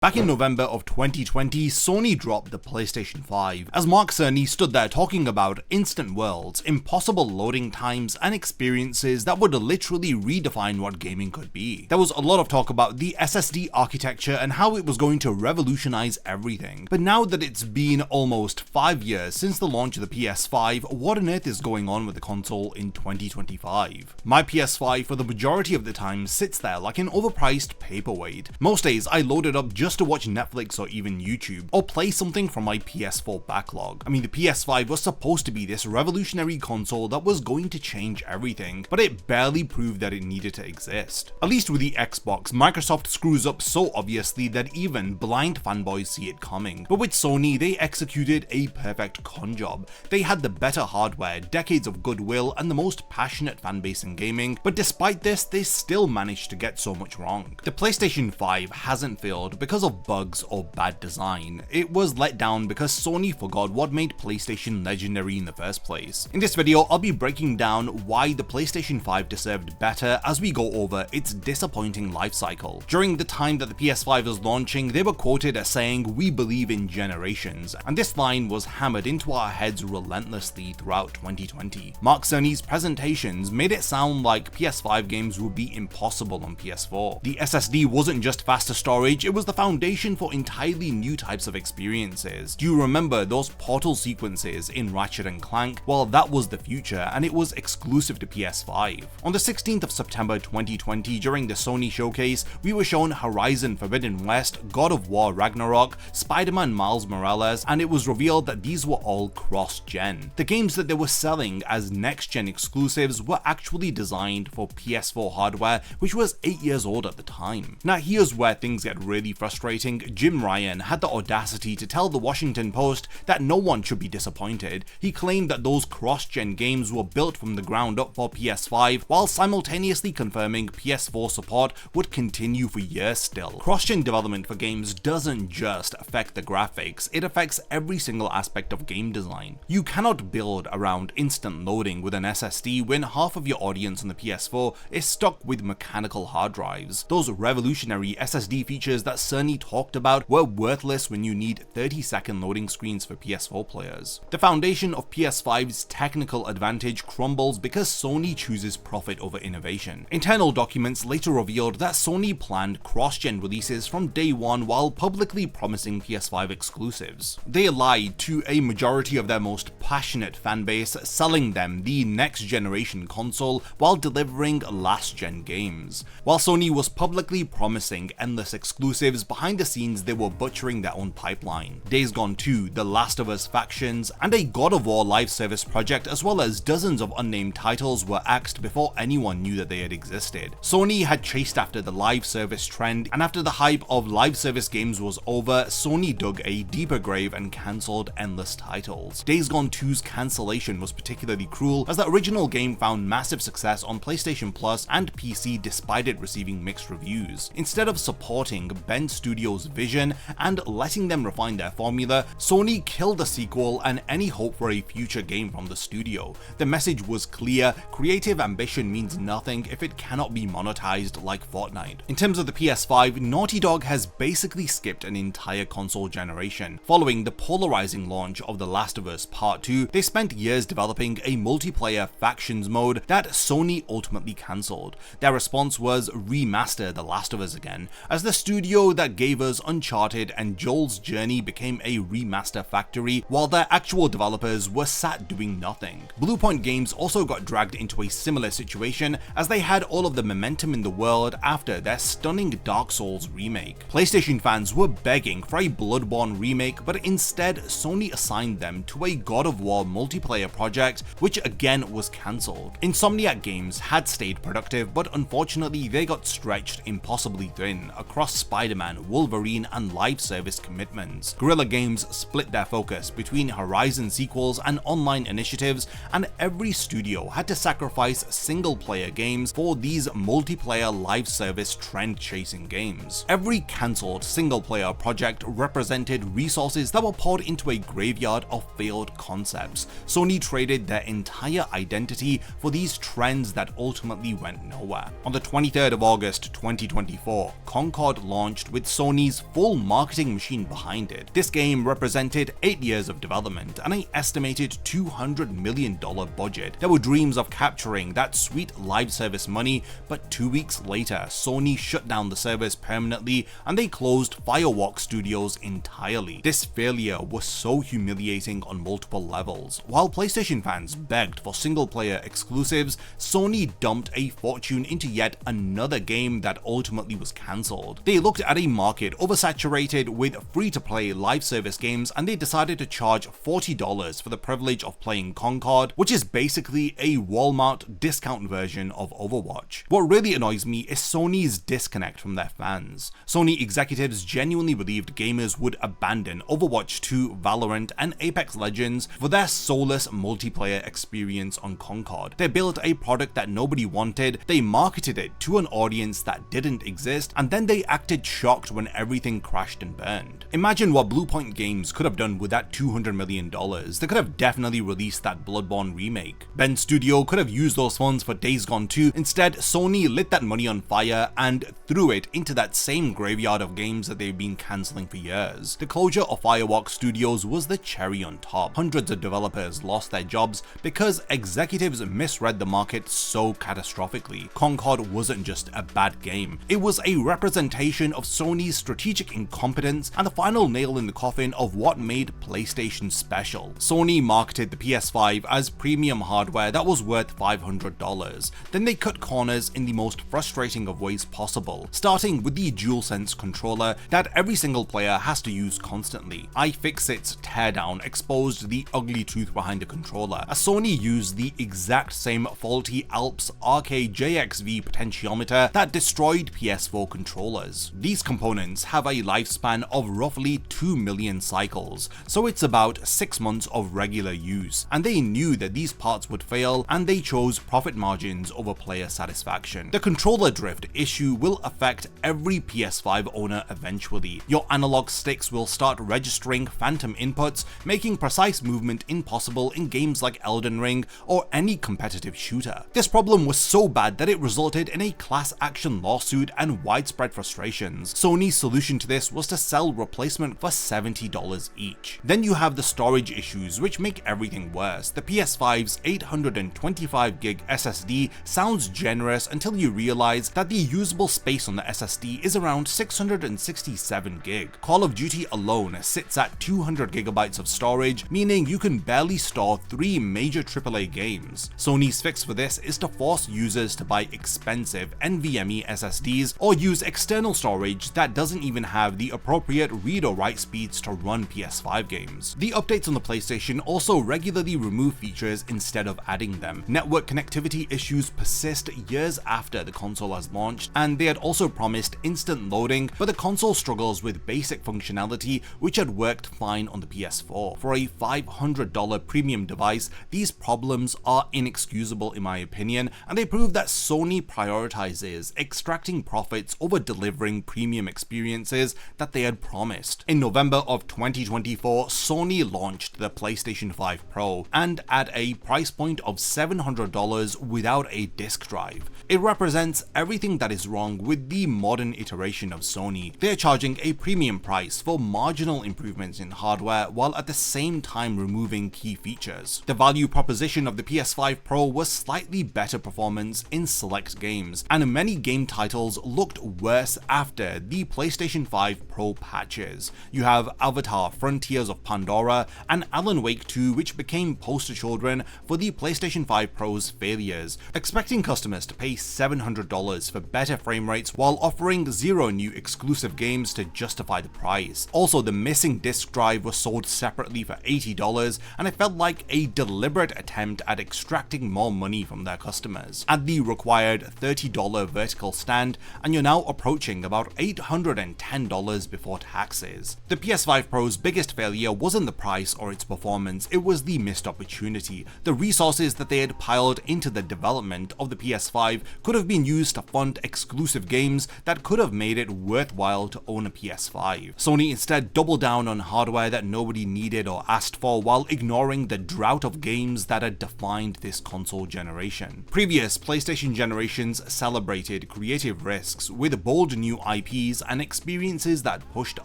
Back in November of 2020, Sony dropped the PlayStation 5, as Mark Cerny stood there talking about instant worlds, impossible loading times, and experiences that would literally redefine what gaming could be. There was a lot of talk about the SSD architecture and how it was going to revolutionize everything, but now that it's been almost 5 years since the launch of the PS5, what on earth is going on with the console in 2025? My PS5 for the majority of the time sits there like an overpriced paperweight. Most days I load it up just to watch Netflix or even YouTube, or play something from my PS4 backlog. I mean, the PS5 was supposed to be this revolutionary console that was going to change everything, but it barely proved that it needed to exist. At least with the Xbox, Microsoft screws up so obviously that even blind fanboys see it coming. But with Sony, they executed a perfect con job. They had the better hardware, decades of goodwill, and the most passionate fanbase in gaming, but despite this, they still managed to get so much wrong. The PlayStation 5 hasn't failed because of bugs or bad design. It was let down because Sony forgot what made PlayStation legendary in the first place. In this video, I'll be breaking down why the PlayStation 5 deserved better as we go over its disappointing life cycle. During the time that the PS5 was launching, they were quoted as saying, "We believe in generations," and this line was hammered into our heads relentlessly throughout 2020. Mark Cerny's presentations made it sound like PS5 games would be impossible on PS4. The SSD wasn't just faster storage, it was the foundation for entirely new types of experiences. Do you remember those portal sequences in Ratchet and Clank? Well, that was the future, and it was exclusive to PS5. On the 16th of September 2020, during the Sony showcase, we were shown Horizon Forbidden West, God of War Ragnarok, Spider-Man Miles Morales, and it was revealed that these were all cross-gen. The games that they were selling as next-gen exclusives were actually designed for PS4 hardware, which was 8 years old at the time. Now here's where things get really frustrating. Jim Ryan had the audacity to tell the Washington Post that no one should be disappointed. He claimed that those cross-gen games were built from the ground up for PS5, while simultaneously confirming PS4 support would continue for years still. Cross-gen development for games doesn't just affect the graphics, it affects every single aspect of game design. You cannot build around instant loading with an SSD when half of your audience on the PS4 is stuck with mechanical hard drives. Those revolutionary SSD features that Sony talked about were worthless when you need 30-second loading screens for PS4 players. The foundation of PS5's technical advantage crumbles because Sony chooses profit over innovation. Internal documents later revealed that Sony planned cross-gen releases from day one while publicly promising PS5 exclusives. They lied to a majority of their most passionate fanbase, selling them the next-generation console while delivering last-gen games. While Sony was publicly promising endless exclusives, behind the scenes they were butchering their own pipeline. Days Gone 2, The Last of Us factions, and a God of War live service project as well as dozens of unnamed titles were axed before anyone knew that they had existed. Sony had chased after the live service trend, and after the hype of live service games was over, Sony dug a deeper grave and cancelled endless titles. Days Gone 2's cancellation was particularly cruel as the original game found massive success on PlayStation Plus and PC despite it receiving mixed reviews. Instead of supporting Bend Studios' vision and letting them refine their formula, Sony killed the sequel and any hope for a future game from the studio. The message was clear: creative ambition means nothing if it cannot be monetized like Fortnite. In terms of the PS5, Naughty Dog has basically skipped an entire console generation. Following the polarizing launch of The Last of Us Part 2, they spent years developing a multiplayer factions mode that Sony ultimately cancelled. Their response was remaster The Last of Us again, as the studio that gave us Uncharted and Joel's Journey became a remaster factory while their actual developers were sat doing nothing. Bluepoint Games also got dragged into a similar situation as they had all of the momentum in the world after their stunning Dark Souls remake. PlayStation fans were begging for a Bloodborne remake, but instead Sony assigned them to a God of War multiplayer project, which again was cancelled. Insomniac Games had stayed productive, but unfortunately they got stretched impossibly thin across Spider-Man, Wolverine, and live service commitments. Guerrilla Games split their focus between Horizon sequels and online initiatives, and every studio had to sacrifice single-player games for these multiplayer live service trend-chasing games. Every cancelled single-player project represented resources that were poured into a graveyard of failed concepts. Sony traded their entire identity for these trends that ultimately went nowhere. On the 23rd of August 2024, Concord launched with Sony's full marketing machine behind it. This game represented 8 years of development and an estimated $200 million budget. There were dreams of capturing that sweet live service money, but 2 weeks later, Sony shut down the service permanently and they closed Firewalk Studios entirely. This failure was so humiliating on multiple levels. While PlayStation fans begged for single-player exclusives, Sony dumped a fortune into yet another game that ultimately was cancelled. They looked at a market oversaturated with free-to-play live service games and they decided to charge $40 for the privilege of playing Concord, which is basically a Walmart discount version of Overwatch. What really annoys me is Sony's disconnect from their fans. Sony executives genuinely believed gamers would abandon Overwatch 2, Valorant, and Apex Legends for their soulless multiplayer experience on Concord. They built a product that nobody wanted, they marketed it to an audience that didn't exist, and then they acted shocked when everything crashed and burned. Imagine what Bluepoint Games could have done with that $200 million. They could have definitely released that Bloodborne remake. Ben Studio could have used those funds for Days Gone 2. Instead, Sony lit that money on fire and threw it into that same graveyard of games that they've been cancelling for years. The closure of Firewalk Studios was the cherry on top. Hundreds of developers lost their jobs because executives misread the market so catastrophically. Concord wasn't just a bad game, it was a representation of Sony's strategic incompetence and the final nail in the coffin of what made PlayStation special. Sony marketed the PS5 as premium hardware that was worth $500. Then they cut corners in the most frustrating of ways possible, starting with the DualSense controller that every single player has to use constantly. iFixit's teardown exposed the ugly truth behind the controller, as Sony used the exact same faulty Alps RK-JXV potentiometer that destroyed PS4 controllers. These components have a lifespan of roughly 2 million cycles, so it's about 6 months of regular use, and they knew that these parts would fail and they chose profit margins over player satisfaction. The controller drift issue will affect every PS5 owner eventually. Your analog sticks will start registering phantom inputs, making precise movement impossible in games like Elden Ring or any competitive shooter. This problem was so bad that it resulted in a class action lawsuit and widespread frustrations. Sony's solution to this was to sell replacement for $70 each. Then you have the storage issues, which make everything worse. The PS5's 825GB SSD sounds generous until you realize that the usable space on the SSD is around 667GB. Call of Duty alone sits at 200GB of storage, meaning you can barely store 3 major AAA games. Sony's fix for this is to force users to buy expensive NVMe SSDs or use external storage that doesn't even have the appropriate read or write speeds to run PS5 games. The updates on the PlayStation also regularly remove features instead of adding them. Network connectivity issues persist years after the console has launched, and they had also promised instant loading, but the console struggles with basic functionality which had worked fine on the PS4. For a $500 premium device, these problems are inexcusable in my opinion, and they prove that Sony prioritizes extracting profits over delivering premium experiences that they had promised. In November of 2024, Sony launched the PlayStation 5 Pro, and at a price point of $700 without a disc drive. It represents everything that is wrong with the modern iteration of Sony. They are charging a premium price for marginal improvements in hardware while at the same time removing key features. The value proposition of the PS5 Pro was slightly better performance in select games, and many game titles looked worse after the PlayStation 5 Pro patches. You have Avatar: Frontiers of Pandora and Alan Wake 2, which became poster children for the PlayStation 5 Pro's failures, expecting customers to pay $700 for better frame rates while offering 0 new exclusive games to justify the price. Also, the missing disc drive was sold separately for $80, and it felt like a deliberate attempt at extracting more money from their customers. Add the required $30 vertical stand, and you're now approaching about $810 before taxes. The PS5 Pro's biggest failure wasn't the price or its performance, it was the missed opportunity. The resources that they had piled into the development of the PS5 could have been used to fund exclusive games that could have made it worthwhile to own a PS5. Sony instead doubled down on hardware that nobody needed or asked for while ignoring the drought of games that had defined this console generation. Previous PlayStation generations celebrated creative risks with bold new IPs ideas and experiences that pushed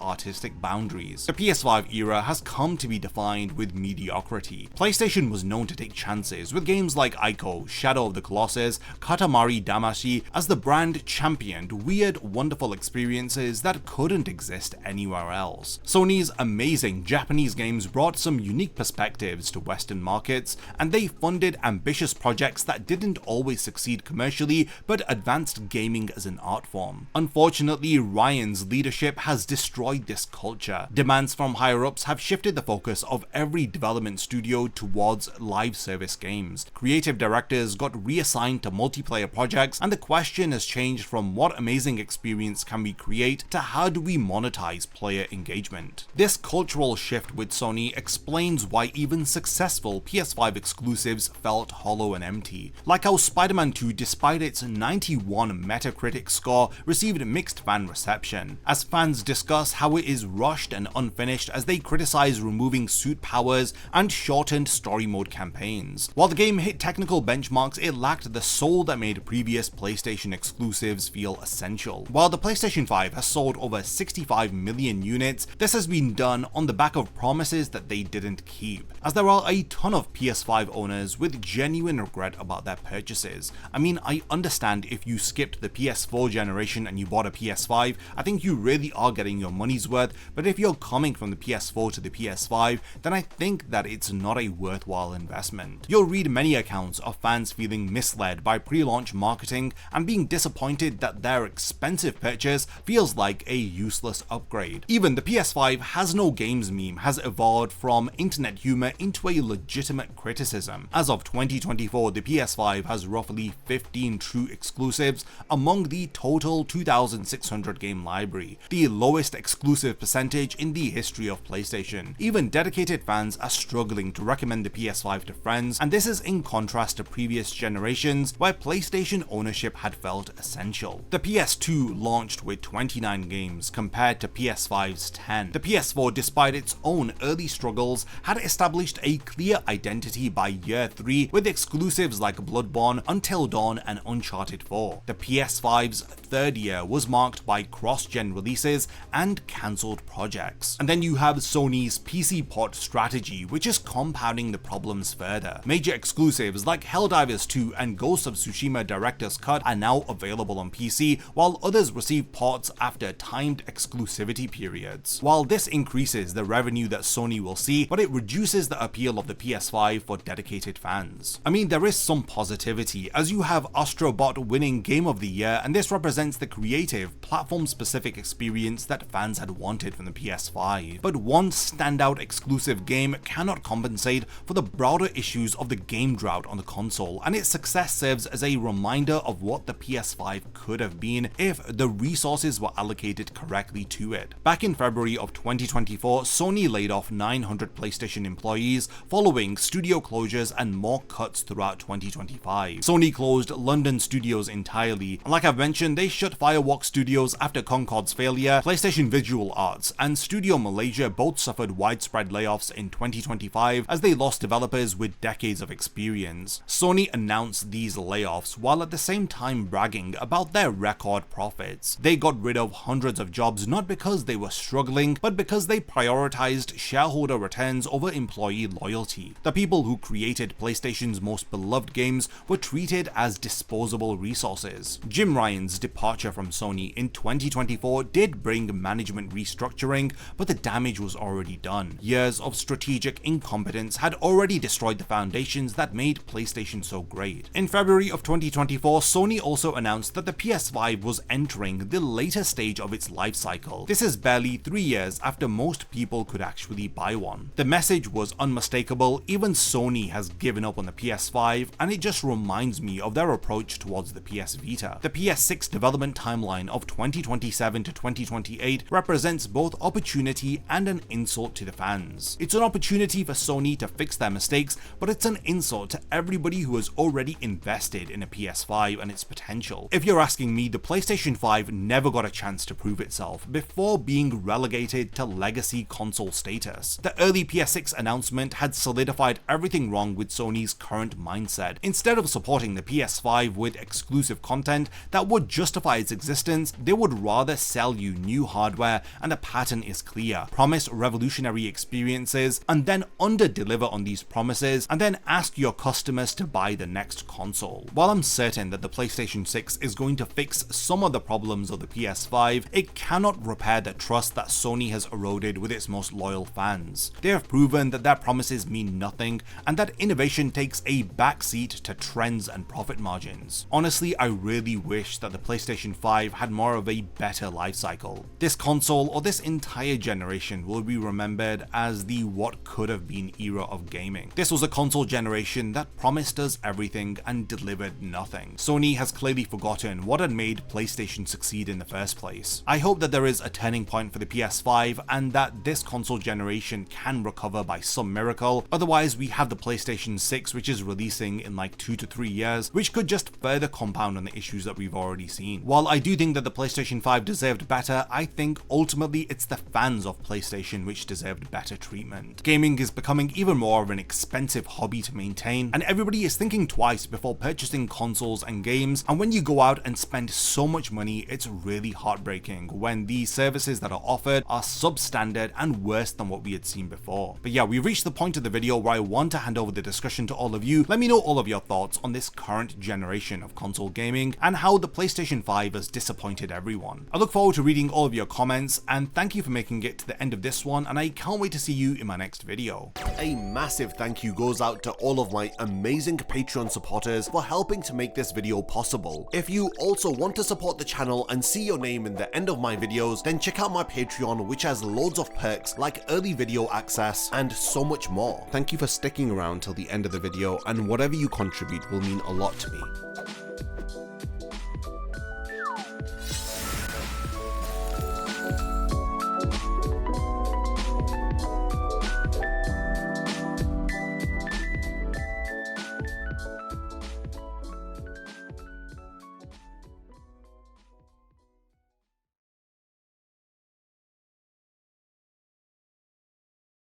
artistic boundaries. The PS5 era has come to be defined with mediocrity. PlayStation was known to take chances with games like Ico, Shadow of the Colossus, Katamari Damacy, as the brand championed weird, wonderful experiences that couldn't exist anywhere else. Sony's amazing Japanese games brought some unique perspectives to Western markets, and they funded ambitious projects that didn't always succeed commercially but advanced gaming as an art form. Unfortunately, Ryan's leadership has destroyed this culture. Demands from higher-ups have shifted the focus of every development studio towards live service games. Creative directors got reassigned to multiplayer projects, and the question has changed from what amazing experience can we create to how do we monetize player engagement. This cultural shift with Sony explains why even successful PS5 exclusives felt hollow and empty. Like how Spider-Man 2, despite its 91 Metacritic score, received mixed fan reception, as fans discuss how it is rushed and unfinished as they criticize removing suit powers and shortened story mode campaigns. While the game hit technical benchmarks, it lacked the soul that made previous PlayStation exclusives feel essential. While the PlayStation 5 has sold over 65 million units, this has been done on the back of promises that they didn't keep, as there are a ton of PS5 owners with genuine regret about their purchases. I mean, I understand if you skipped the PS4 generation and you bought a PS5, I think you really are getting your money's worth, but if you're coming from the PS4 to the PS5, then I think that it's not a worthwhile investment. You'll read many accounts of fans feeling misled by pre-launch marketing and being disappointed that their expensive purchase feels like a useless upgrade. Even the PS5 has no games meme has evolved from internet humor into a legitimate criticism. As of 2024, the PS5 has roughly 15 true exclusives among the total 2,600 game library, the lowest exclusive percentage in the history of PlayStation. Even dedicated fans are struggling to recommend the PS5 to friends, and this is in contrast to previous generations where PlayStation ownership had felt essential. The PS2 launched with 29 games compared to PS5's 10. The PS4, despite its own early struggles, had established a clear identity by year 3 with exclusives like Bloodborne, Until Dawn, and Uncharted 4. The PS5's third year was marked by cross-gen releases and cancelled projects. And then you have Sony's PC port strategy, which is compounding the problems further. Major exclusives like Helldivers 2 and Ghost of Tsushima Director's Cut are now available on PC, while others receive ports after timed exclusivity periods. While this increases the revenue that Sony will see, but it reduces the appeal of the PS5 for dedicated fans. I mean, there is some positivity, as you have Astrobot winning Game of the Year, and this represents the creative, platform-specific experience that fans had wanted from the PS5. But one standout exclusive game cannot compensate for the broader issues of the game drought on the console, and its success serves as a reminder of what the PS5 could have been if the resources were allocated correctly to it. Back in February of 2024, Sony laid off 900 PlayStation employees following studio closures and more cuts throughout 2025. Sony closed London studios entirely, and like I've mentioned, they shut Firewalk Studios after Concord's failure. PlayStation Visual Arts and Studio Malaysia both suffered widespread layoffs in 2025 as they lost developers with decades of experience. Sony announced these layoffs while at the same time bragging about their record profits. They got rid of hundreds of jobs not because they were struggling, but because they prioritized shareholder returns over employee loyalty. The people who created PlayStation's most beloved games were treated as disposable resources. Jim Ryan's departure from Sony in 2024 did bring management restructuring, but the damage was already done. Years of strategic incompetence had already destroyed the foundations that made PlayStation so great. In February of 2024, Sony also announced that the PS5 was entering the later stage of its life cycle. This is barely 3 years after most people could actually buy one. The message was unmistakable. Even Sony has given up on the PS5, and it just reminds me of their approach towards the PS Vita. The PS6 development timeline of 2027 to 2028 represents both opportunity and an insult to the fans. It's an opportunity for Sony to fix their mistakes, but it's an insult to everybody who has already invested in a PS5 and its potential. If you're asking me, the PlayStation 5 never got a chance to prove itself before being relegated to legacy console status. The early PS6 announcement had solidified everything wrong with Sony's current mindset. Instead of supporting the PS5 with exclusive content that would justify its existence, they would rather sell you new hardware and the pattern is clear, promise revolutionary experiences and then under-deliver on these promises and then ask your customers to buy the next console. While I'm certain that the PlayStation 6 is going to fix some of the problems of the PS5, it cannot repair the trust that Sony has eroded with its most loyal fans. They have proven that their promises mean nothing and that innovation takes a backseat to trends and profit margins. Honestly, I really wish that the PlayStation 5 had more of a better life cycle. This console or this entire generation will be remembered as the what could have been era of gaming. This was a console generation that promised us everything and delivered nothing. Sony has clearly forgotten what had made PlayStation succeed in the first place. I hope that there is a turning point for the PS5 and that this console generation can recover by some miracle. Otherwise, we have the PlayStation 6, which is releasing in like 2 to 3 years, which could just further compound on the issues that we've already seen. While I do think that the PlayStation 5 deserved better, I think ultimately it's the fans of PlayStation which deserved better treatment. Gaming is becoming even more of an expensive hobby to maintain, and everybody is thinking twice before purchasing consoles and games, and when you go out and spend so much money, it's really heartbreaking when the services that are offered are substandard and worse than what we had seen before. But yeah, we've reached the point of the video where I want to hand over the discussion to all of you. Let me know all of your thoughts on this current generation of console gaming and how the PlayStation 5 has disappointed everyone. I look forward to reading all of your comments, and thank you for making it to the end of this one, and I can't wait to see you in my next video. A massive thank you goes out to all of my amazing Patreon supporters for helping to make this video possible. If you also want to support the channel and see your name in the end of my videos, then check out my Patreon, which has loads of perks like early video access and so much more. Thank you for sticking around till the end of the video, and whatever you contribute will mean a lot to me.